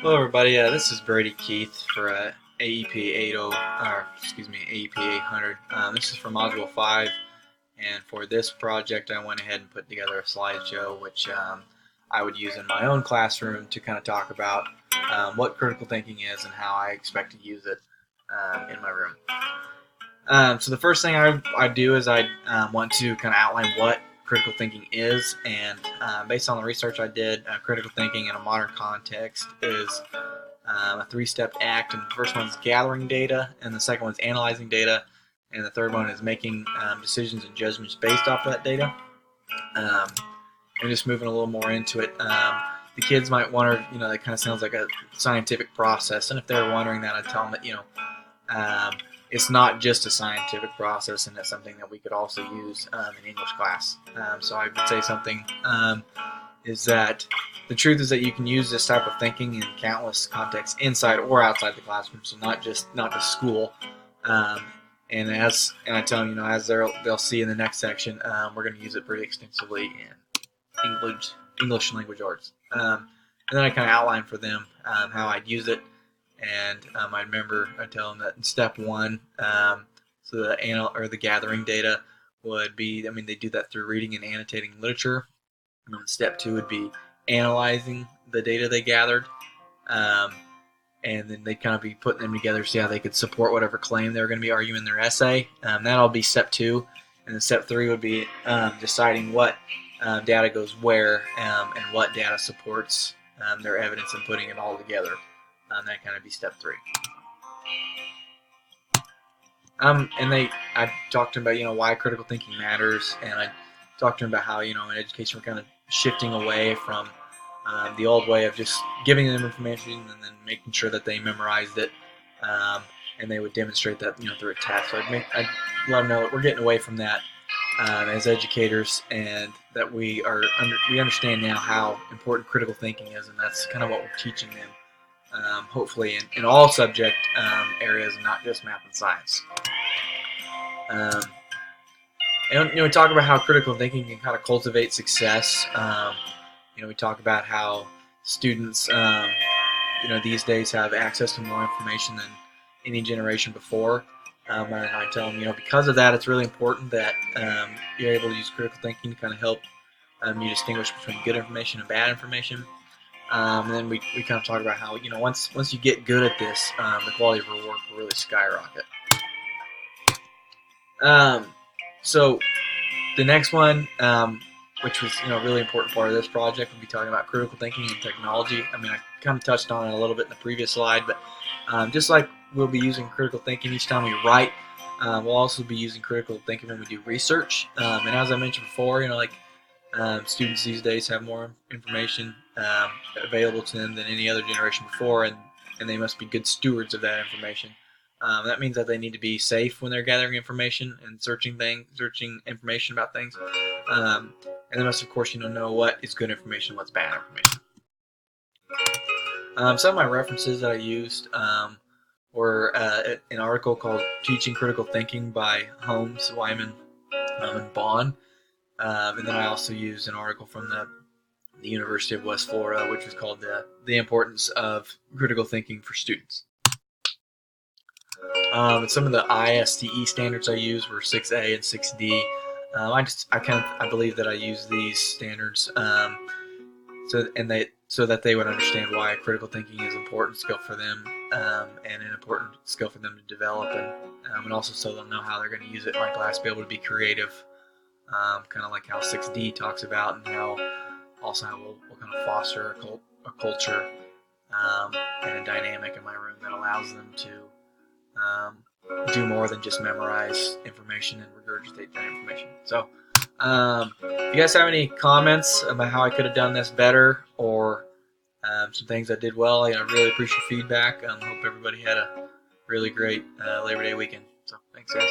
Hello, everybody. This is Brady Keith for AEP 80, or excuse me, AEP 800. This is for Module 5, and for this project, I went ahead and put together a slideshow, which I would use in my own classroom to kind of talk about what critical thinking is and how I expect to use it in my room. So the first thing I do is I want to kind of outline what critical thinking is, and based on the research I did, critical thinking in a modern context is a three-step act, and the first one is gathering data, and the second one is analyzing data, and the third one is making decisions and judgments based off that data. And just moving a little more into it, the kids might wonder, that kind of sounds like a scientific process, and if they're wondering that, I tell them that, it's not just a scientific process, and it's something that we could also use in English class. So I would say something is that the truth is that you can use this type of thinking in countless contexts inside or outside the classroom, so not just school. And I tell them, as they'll see in the next section, we're going to use it pretty extensively in English language arts. And then I kind of outline for them how I'd use it. And I tell them that in step one, so the gathering data would be, they do that through reading and annotating literature. And then step two would be analyzing the data they gathered. And then they'd kind of be putting them together, see how they could support whatever claim they were going to be arguing in their essay. That'll be step two. And then step three would be deciding what data goes where and what data supports their evidence and putting it all together. That kind of be step three. I talked to them about, why critical thinking matters, and I talked to them about how, in education we're kind of shifting away from the old way of just giving them information and then making sure that they memorized it, and they would demonstrate that, through a test. So I'd let them know that we're getting away from that as educators, and that we understand now how important critical thinking is, and that's kind of what we're teaching them. Hopefully in all subject areas and not just math and science. And we talk about how critical thinking can kind of cultivate success. We talk about how students these days have access to more information than any generation before. And I tell them, because of that, it's really important that you're able to use critical thinking to kind of help you distinguish between good information and bad information. And then we kind of talk about how, once you get good at this, the quality of your work will really skyrocket. So the next one, which was, a really important part of this project, we'll be talking about critical thinking and technology. I kind of touched on it a little bit in the previous slide, but just like we'll be using critical thinking each time we write, we'll also be using critical thinking when we do research. And as I mentioned before, students these days have more information available to them than any other generation before, and they must be good stewards of that information. That means that they need to be safe when they're gathering information and searching information about things. And they must, of course, know what is good information and what's bad information. Some of my references that I used were an article called Teaching Critical Thinking by Holmes, Wyman, and Bond. And then I also used an article from the University of West Florida, which was called The Importance of Critical Thinking for Students. And some of the ISTE standards I used were 6A and 6D. I believe that I use these standards so that they would understand why critical thinking is an important skill for them, and an important skill for them to develop, and also so they'll know how they're going to use it in my class, be able to be creative. Kind of like how 6D talks about, and how we'll kind of foster a culture and a dynamic in my room that allows them to do more than just memorize information and regurgitate that information. So if you guys have any comments about how I could have done this better, or some things I did well, I really appreciate your feedback. Hope everybody had a really great Labor Day weekend. So thanks, guys.